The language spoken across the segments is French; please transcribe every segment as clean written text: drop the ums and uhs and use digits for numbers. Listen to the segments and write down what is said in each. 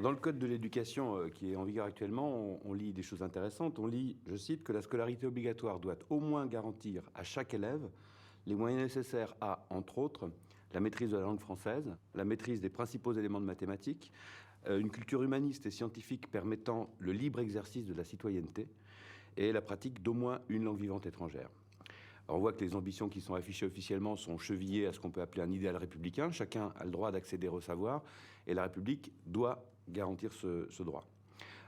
Dans le Code de l'éducation qui est en vigueur actuellement, on lit des choses intéressantes. On lit, je cite, que la scolarité obligatoire doit au moins garantir à chaque élève les moyens nécessaires à, entre autres, la maîtrise de la langue française, la maîtrise des principaux éléments de mathématiques, une culture humaniste et scientifique permettant le libre exercice de la citoyenneté et la pratique d'au moins une langue vivante étrangère. Alors on voit que les ambitions qui sont affichées officiellement sont chevillées à ce qu'on peut appeler un idéal républicain. Chacun a le droit d'accéder au savoir et la République doit garantir ce droit.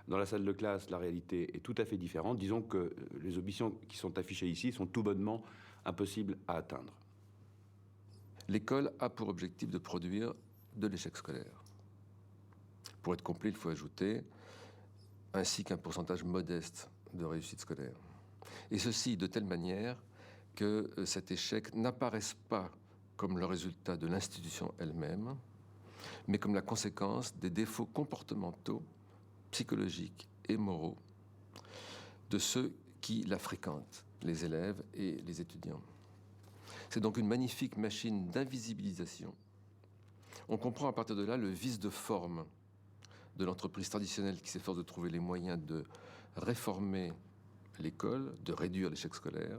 Dans la salle de classe, la réalité est tout à fait différente. Disons que les ambitions qui sont affichées ici sont tout bonnement impossibles à atteindre. L'école a pour objectif de produire de l'échec scolaire. Pour être complet, il faut ajouter ainsi qu'un pourcentage modeste de réussite scolaire. Et ceci de telle manière que cet échec n'apparaisse pas comme le résultat de l'institution elle-même, mais comme la conséquence des défauts comportementaux, psychologiques et moraux de ceux qui la fréquentent, les élèves et les étudiants. C'est donc une magnifique machine d'invisibilisation. On comprend à partir de là le vice de forme de l'entreprise traditionnelle qui s'efforce de trouver les moyens de réformer l'école, de réduire l'échec scolaire,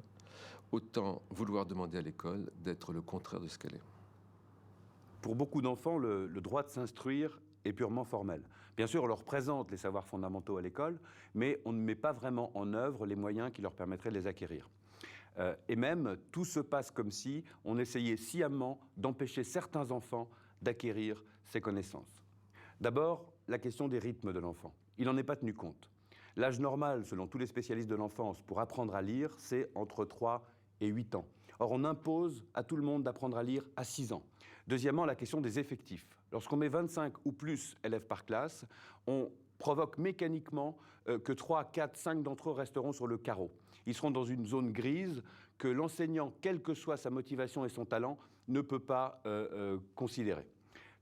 autant vouloir demander à l'école d'être le contraire de ce qu'elle est. Pour beaucoup d'enfants, le droit de s'instruire est purement formel. Bien sûr, on leur présente les savoirs fondamentaux à l'école, mais on ne met pas vraiment en œuvre les moyens qui leur permettraient de les acquérir. Et même, tout se passe comme si on essayait sciemment d'empêcher certains enfants d'acquérir ces connaissances. D'abord, la question des rythmes de l'enfant. Il n'en est pas tenu compte. L'âge normal, selon tous les spécialistes de l'enfance, pour apprendre à lire, c'est entre 3 et 8 ans. Or, on impose à tout le monde d'apprendre à lire à 6 ans. Deuxièmement, la question des effectifs. Lorsqu'on met 25 ou plus élèves par classe, on provoque mécaniquement que 3, 4, 5 d'entre eux resteront sur le carreau. Ils seront dans une zone grise que l'enseignant, quelle que soit sa motivation et son talent, ne peut pas considérer.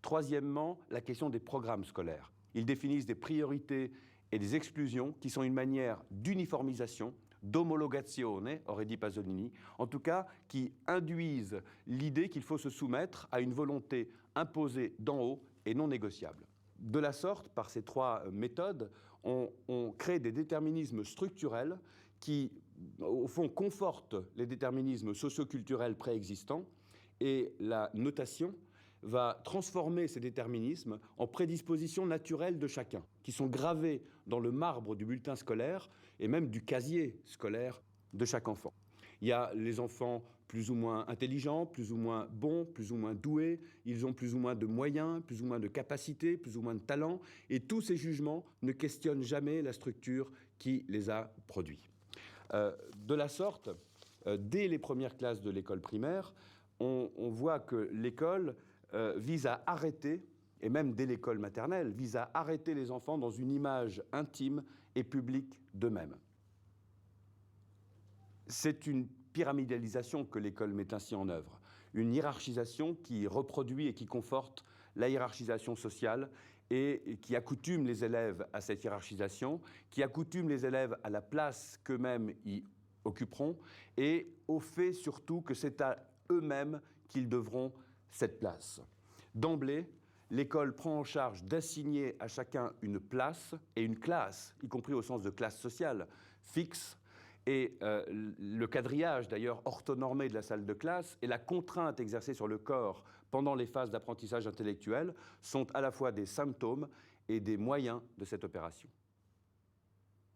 Troisièmement, la question des programmes scolaires. Ils définissent des priorités et des exclusions qui sont une manière d'uniformisation, d'homologazione, aurait dit Pasolini, en tout cas qui induisent l'idée qu'il faut se soumettre à une volonté imposée d'en haut et non négociable. De la sorte, par ces trois méthodes, on crée des déterminismes structurels qui, au fond, confortent les déterminismes socio-culturels préexistants, et la notation va transformer ces déterminismes en prédispositions naturelles de chacun, qui sont gravées dans le marbre du bulletin scolaire et même du casier scolaire de chaque enfant. Il y a les enfants plus ou moins intelligents, plus ou moins bons, plus ou moins doués, ils ont plus ou moins de moyens, plus ou moins de capacités, plus ou moins de talents, et tous ces jugements ne questionnent jamais la structure qui les a produits. De la sorte, dès les premières classes de l'école primaire, on voit que l'école vise à arrêter, et même dès l'école maternelle, vise à arrêter les enfants dans une image intime et publique d'eux-mêmes. C'est une pyramidalisation que l'école met ainsi en œuvre, une hiérarchisation qui reproduit et qui conforte la hiérarchisation sociale et qui accoutume les élèves à cette hiérarchisation, qui accoutume les élèves à la place qu'eux-mêmes y occuperont et au fait surtout que c'est à eux-mêmes qu'ils devront cette place. D'emblée, l'école prend en charge d'assigner à chacun une place et une classe, y compris au sens de classe sociale, fixe, et le quadrillage d'ailleurs orthonormé de la salle de classe et la contrainte exercée sur le corps pendant les phases d'apprentissage intellectuel sont à la fois des symptômes et des moyens de cette opération.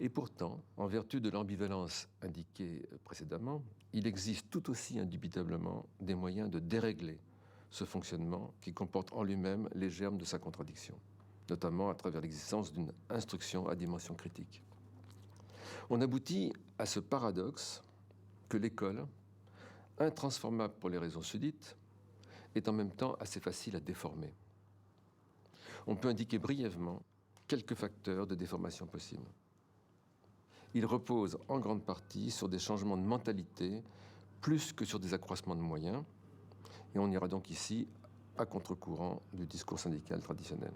Et pourtant, en vertu de l'ambivalence indiquée précédemment, il existe tout aussi indubitablement des moyens de dérégler ce fonctionnement qui comporte en lui-même les germes de sa contradiction, notamment à travers l'existence d'une instruction à dimension critique. On aboutit à ce paradoxe que l'école, intransformable pour les raisons susdites, est en même temps assez facile à déformer. On peut indiquer brièvement quelques facteurs de déformation possibles. Il repose en grande partie sur des changements de mentalité plus que sur des accroissements de moyens, et on ira donc ici à contre-courant du discours syndical traditionnel.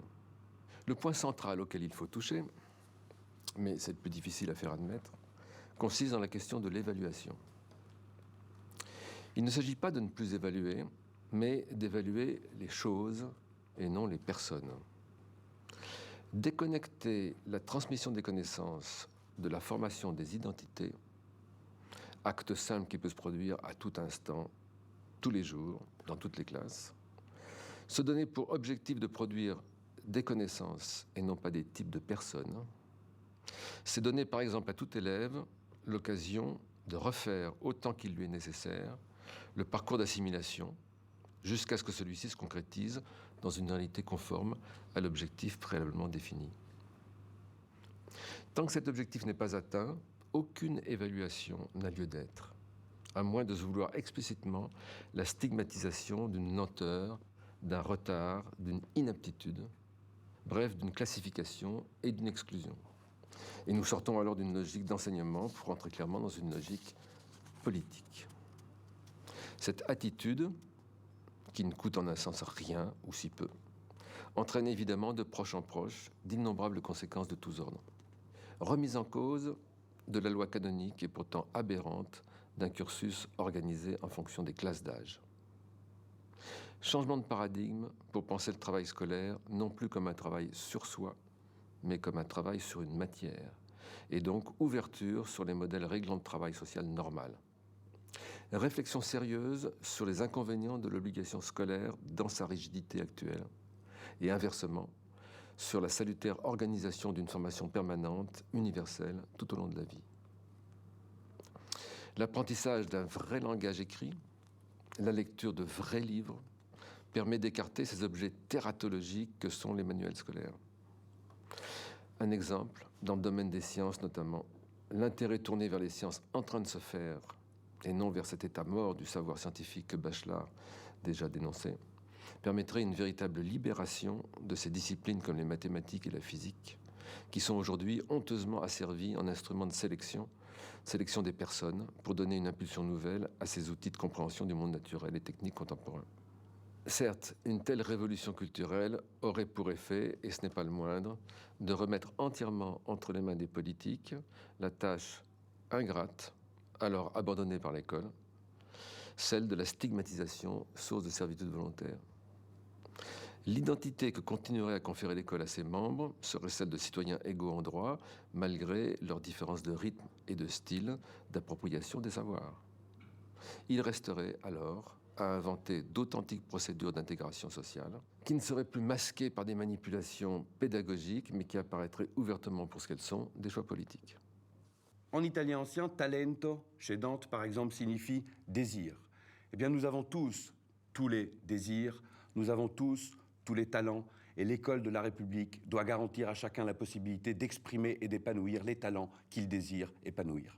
Le point central auquel il faut toucher, mais c'est plus difficile à faire admettre, consiste dans la question de l'évaluation. Il ne s'agit pas de ne plus évaluer, mais d'évaluer les choses et non les personnes. Déconnecter la transmission des connaissances de la formation des identités, acte simple qui peut se produire à tout instant, tous les jours, dans toutes les classes. Se donner pour objectif de produire des connaissances et non pas des types de personnes. C'est donner par exemple à tout élève l'occasion de refaire autant qu'il lui est nécessaire le parcours d'assimilation jusqu'à ce que celui-ci se concrétise dans une réalité conforme à l'objectif préalablement défini. Tant que cet objectif n'est pas atteint, aucune évaluation n'a lieu d'être, à moins de se vouloir explicitement la stigmatisation d'une lenteur, d'un retard, d'une inaptitude, bref, d'une classification et d'une exclusion. Et nous sortons alors d'une logique d'enseignement pour entrer clairement dans une logique politique. Cette attitude, qui ne coûte en un sens rien ou si peu, entraîne évidemment de proche en proche d'innombrables conséquences de tous ordres. Remise en cause de la loi canonique et pourtant aberrante d'un cursus organisé en fonction des classes d'âge. Changement de paradigme pour penser le travail scolaire non plus comme un travail sur soi, mais comme un travail sur une matière, et donc ouverture sur les modèles réglants de travail social normal. Réflexion sérieuse sur les inconvénients de l'obligation scolaire dans sa rigidité actuelle, et inversement, sur la salutaire organisation d'une formation permanente, universelle, tout au long de la vie. L'apprentissage d'un vrai langage écrit, la lecture de vrais livres, permet d'écarter ces objets tératologiques que sont les manuels scolaires. Un exemple, dans le domaine des sciences notamment, l'intérêt tourné vers les sciences en train de se faire, et non vers cet état mort du savoir scientifique que Bachelard déjà dénonçait, permettrait une véritable libération de ces disciplines comme les mathématiques et la physique, qui sont aujourd'hui honteusement asservies en instruments de sélection des personnes pour donner une impulsion nouvelle à ces outils de compréhension du monde naturel et technique contemporain. Certes, une telle révolution culturelle aurait pour effet, et ce n'est pas le moindre, de remettre entièrement entre les mains des politiques la tâche ingrate, alors abandonnée par l'école, celle de la stigmatisation, source de servitude volontaire. L'identité que continuerait à conférer l'école à ses membres serait celle de citoyens égaux en droit, malgré leurs différences de rythme et de style d'appropriation des savoirs. Il resterait alors à inventer d'authentiques procédures d'intégration sociale qui ne seraient plus masquées par des manipulations pédagogiques, mais qui apparaîtraient ouvertement pour ce qu'elles sont, des choix politiques. En italien ancien, talento, chez Dante par exemple, signifie désir. Eh bien, nous avons tous les désirs, nous avons tous les talents, et l'école de la République doit garantir à chacun la possibilité d'exprimer et d'épanouir les talents qu'il désire épanouir.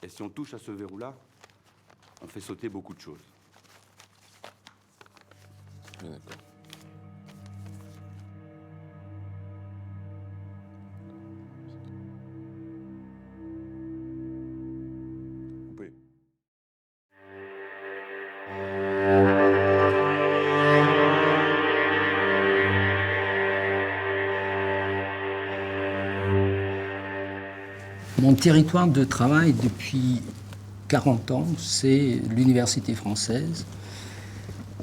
Et si on touche à ce verrou-là, on fait sauter beaucoup de choses. Bien d'accord. Coupé. Mon territoire de travail depuis 40 ans, c'est l'université française.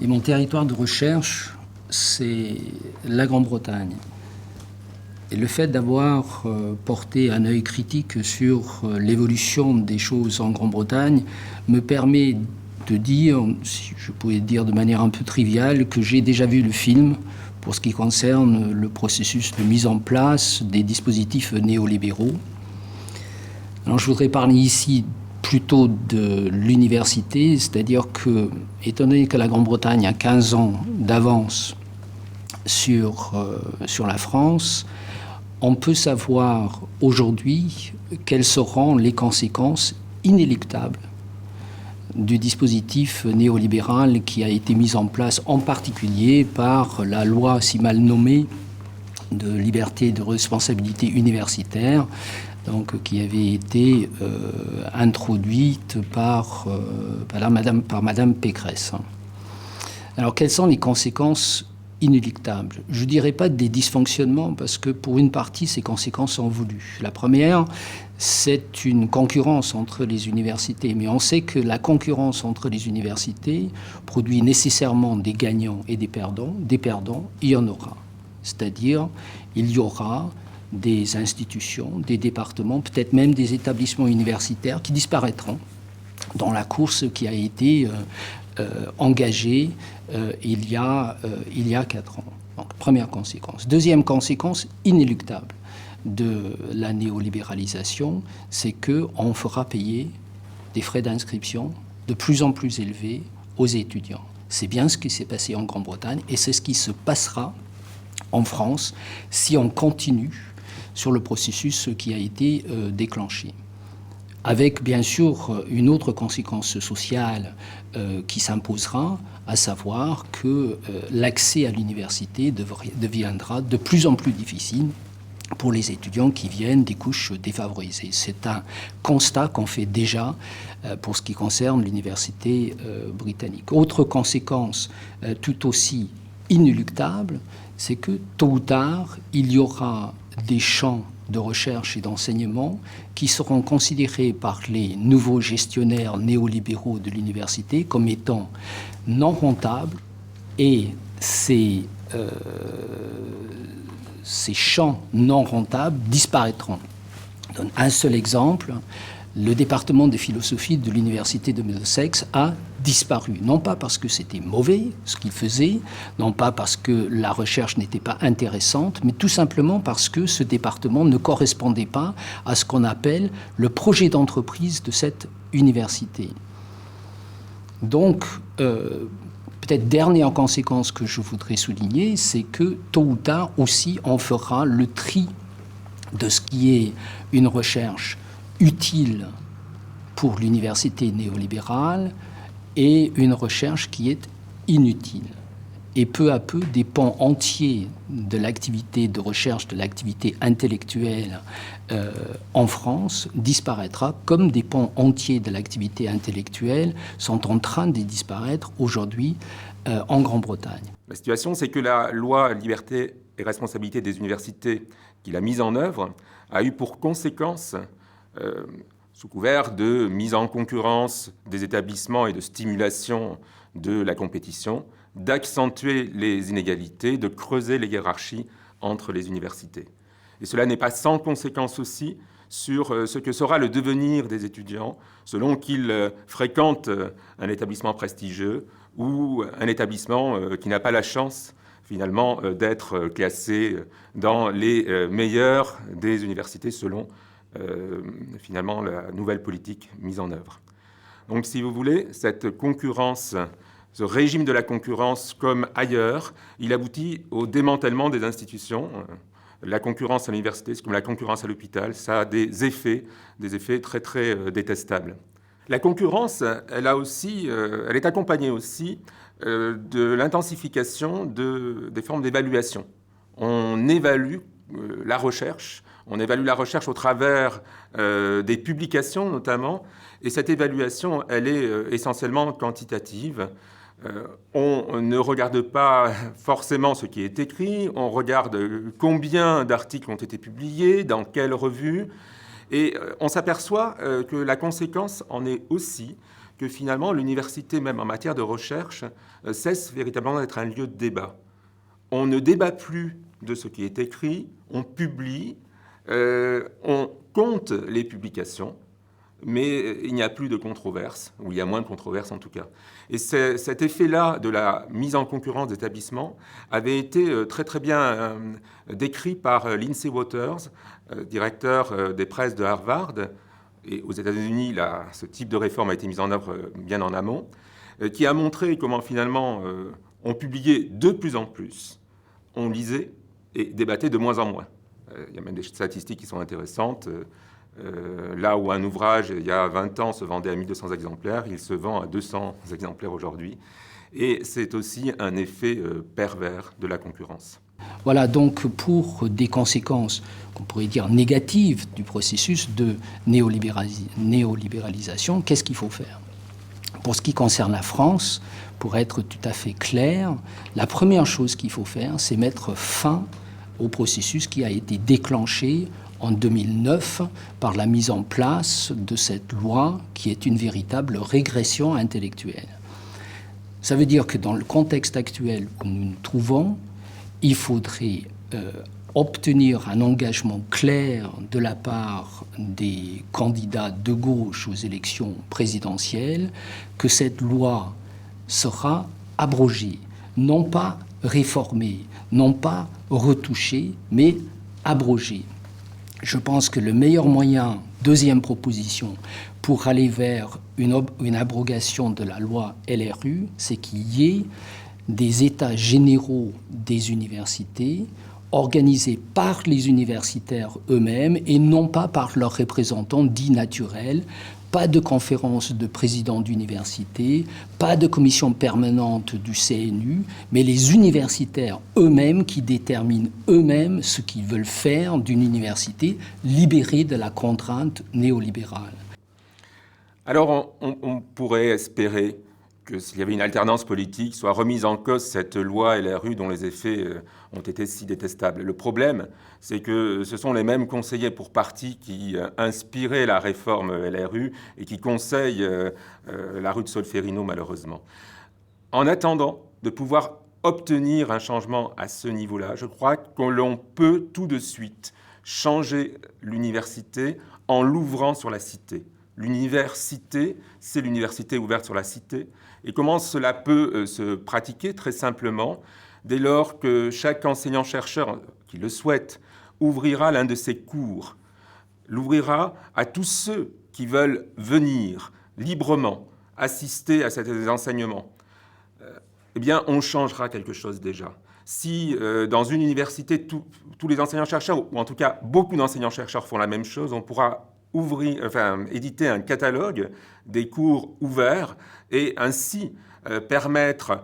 Et mon territoire de recherche, c'est la Grande-Bretagne. Et le fait d'avoir porté un œil critique sur l'évolution des choses en Grande-Bretagne me permet de dire, si je pouvais dire de manière un peu triviale, que j'ai déjà vu le film pour ce qui concerne le processus de mise en place des dispositifs néolibéraux. Alors je voudrais parler ici plutôt de l'université, c'est-à-dire que, étant donné que la Grande-Bretagne a 15 ans d'avance sur la France, on peut savoir aujourd'hui quelles seront les conséquences inéluctables du dispositif néolibéral qui a été mis en place en particulier par la loi si mal nommée de liberté et de responsabilité universitaire, donc, qui avait été introduite par Madame Pécresse. Alors, quelles sont les conséquences inéluctables? Je ne dirais pas des dysfonctionnements, parce que pour une partie, ces conséquences sont voulues. La première, c'est une concurrence entre les universités. Mais on sait que la concurrence entre les universités produit nécessairement des gagnants et des perdants. Des perdants, il y en aura. C'est-à-dire, il y aura des institutions, des départements, peut-être même des établissements universitaires qui disparaîtront dans la course qui a été engagée il y a 4 ans. Donc, première conséquence. Deuxième conséquence inéluctable de la néolibéralisation, c'est qu'on fera payer des frais d'inscription de plus en plus élevés aux étudiants. C'est bien ce qui s'est passé en Grande-Bretagne et c'est ce qui se passera en France si on continue sur le processus qui a été déclenché. Avec bien sûr une autre conséquence sociale qui s'imposera, à savoir que l'accès à l'université deviendra de plus en plus difficile pour les étudiants qui viennent des couches défavorisées. C'est un constat qu'on fait déjà pour ce qui concerne l'université britannique. Autre conséquence tout aussi inéluctable, c'est que tôt ou tard, il y aura des champs de recherche et d'enseignement qui seront considérés par les nouveaux gestionnaires néolibéraux de l'université comme étant non rentables, et ces champs non rentables disparaîtront. Je donne un seul exemple. Le département de philosophie de l'université de Middlesex a disparu. Non pas parce que c'était mauvais ce qu'il faisait, non pas parce que la recherche n'était pas intéressante, mais tout simplement parce que ce département ne correspondait pas à ce qu'on appelle le projet d'entreprise de cette université. Donc, peut-être dernière conséquence que je voudrais souligner, c'est que tôt ou tard aussi on fera le tri de ce qui est une recherche utile pour l'université néolibérale et une recherche qui est inutile. Et peu à peu, des pans entiers de l'activité de recherche, de l'activité intellectuelle en France disparaîtra, comme des pans entiers de l'activité intellectuelle sont en train de disparaître aujourd'hui en Grande-Bretagne. La situation, c'est que la loi Liberté et responsabilité des universités qu'il a mise en œuvre a eu pour conséquence, sous couvert de mise en concurrence des établissements et de stimulation de la compétition, d'accentuer les inégalités, de creuser les hiérarchies entre les universités. Et cela n'est pas sans conséquence aussi sur ce que sera le devenir des étudiants selon qu'ils fréquentent un établissement prestigieux ou un établissement qui n'a pas la chance finalement d'être classé dans les meilleures des universités selon finalement la nouvelle politique mise en œuvre. Donc si vous voulez, cette concurrence, ce régime de la concurrence comme ailleurs, il aboutit au démantèlement des institutions. La concurrence à l'université, c'est comme la concurrence à l'hôpital, ça a des effets très très détestables. La concurrence, elle est accompagnée aussi de l'intensification des formes d'évaluation. On évalue la recherche au travers des publications notamment, et cette évaluation, elle est essentiellement quantitative. On ne regarde pas forcément ce qui est écrit, on regarde combien d'articles ont été publiés, dans quelles revues, et on s'aperçoit que la conséquence en est aussi que finalement l'université, même en matière de recherche, cesse véritablement d'être un lieu de débat. On ne débat plus de ce qui est écrit, on publie, on compte les publications, mais il n'y a plus de controverses, ou il y a moins de controverses en tout cas. Et cet effet-là de la mise en concurrence d'établissements avait été très très bien décrit par Lindsay Waters, directeur des presses de Harvard. Et aux États-Unis, ce type de réforme a été mis en œuvre bien en amont, qui a montré comment finalement on publiait de plus en plus, on lisait et débattait de moins en moins. Il y a même des statistiques qui sont intéressantes. Là où un ouvrage, il y a 20 ans, se vendait à 1200 exemplaires, il se vend à 200 exemplaires aujourd'hui. Et c'est aussi un effet pervers de la concurrence. Voilà donc pour des conséquences qu'on pourrait dire négatives du processus de néolibéralisation, qu'est-ce qu'il faut faire? Pour ce qui concerne la France, pour être tout à fait clair, la première chose qu'il faut faire, c'est mettre fin au processus qui a été déclenché en 2009 par la mise en place de cette loi qui est une véritable régression intellectuelle. Ça veut dire que dans le contexte actuel où nous nous trouvons, il faudrait obtenir un engagement clair de la part des candidats de gauche aux élections présidentielles que cette loi sera abrogée, non pas réformée, non pas retouchée, mais abrogée. Je pense que le meilleur moyen, deuxième proposition, pour aller vers une abrogation de la loi LRU, c'est qu'il y ait des états généraux des universités organisés par les universitaires eux-mêmes et non pas par leurs représentants dits naturels. Pas de conférence de présidents d'université, pas de commission permanente du CNU, mais les universitaires eux-mêmes qui déterminent eux-mêmes ce qu'ils veulent faire d'une université libérée de la contrainte néolibérale. Alors on pourrait espérer que s'il y avait une alternance politique, soit remise en cause cette loi LRU dont les effets ont été si détestables. Le problème, c'est que ce sont les mêmes conseillers pour parti qui inspiraient la réforme LRU et qui conseillent la rue de Solferino, malheureusement. En attendant de pouvoir obtenir un changement à ce niveau-là, je crois que l'on peut tout de suite changer l'université en l'ouvrant sur la cité. L'université, c'est l'université ouverte sur la cité. Et comment cela peut se pratiquer? Très simplement, dès lors que chaque enseignant-chercheur qui le souhaite ouvrira l'un de ses cours, l'ouvrira à tous ceux qui veulent venir librement assister à ces enseignements, eh bien, on changera quelque chose déjà. Si dans une université, tous les enseignants-chercheurs, ou en tout cas beaucoup d'enseignants-chercheurs font la même chose, on pourra éditer un catalogue des cours ouverts et ainsi permettre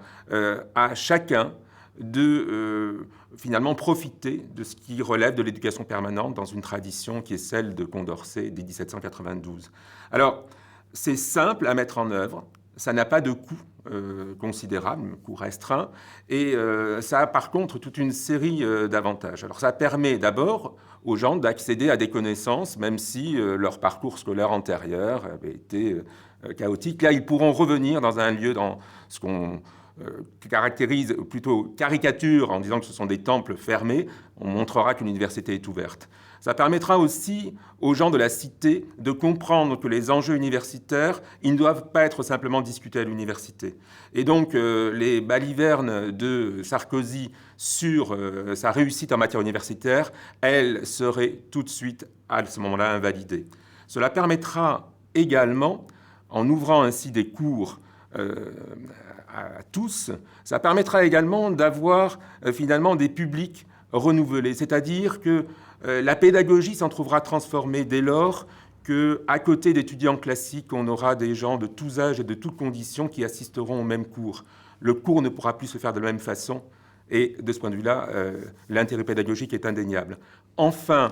à chacun de finalement profiter de ce qui relève de l'éducation permanente dans une tradition qui est celle de Condorcet dès 1792. Alors, c'est simple à mettre en œuvre, ça n'a pas de coût considérable, coût restreint, et ça a par contre toute une série d'avantages. Alors ça permet d'abord aux gens d'accéder à des connaissances, même si leur parcours scolaire antérieur avait été chaotique. Là, ils pourront revenir dans un lieu, dans ce qu'on caractérise, plutôt caricature, en disant que ce sont des temples fermés. On montrera que l'université est ouverte. Ça permettra aussi aux gens de la cité de comprendre que les enjeux universitaires, ils ne doivent pas être simplement discutés à l'université. Et donc, les balivernes de Sarkozy sur sa réussite en matière universitaire, elles seraient tout de suite, à ce moment-là, invalidées. Cela permettra également, en ouvrant ainsi des cours à tous, ça permettra également d'avoir finalement des publics renouvelés. C'est-à-dire que la pédagogie s'en trouvera transformée dès lors qu'à côté d'étudiants classiques, on aura des gens de tous âges et de toutes conditions qui assisteront au même cours. Le cours ne pourra plus se faire de la même façon et de ce point de vue-là, l'intérêt pédagogique est indéniable. Enfin,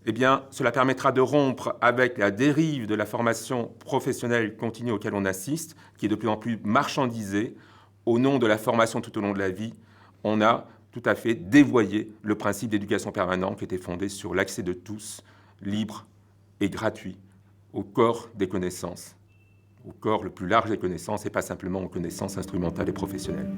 eh bien, cela permettra de rompre avec la dérive de la formation professionnelle continue auquel on assiste, qui est de plus en plus marchandisée. Au nom de la formation tout au long de la vie, on a tout à fait dévoyé le principe d'éducation permanente qui était fondé sur l'accès de tous, libre et gratuit, au corps des connaissances, au corps le plus large des connaissances et pas simplement aux connaissances instrumentales et professionnelles.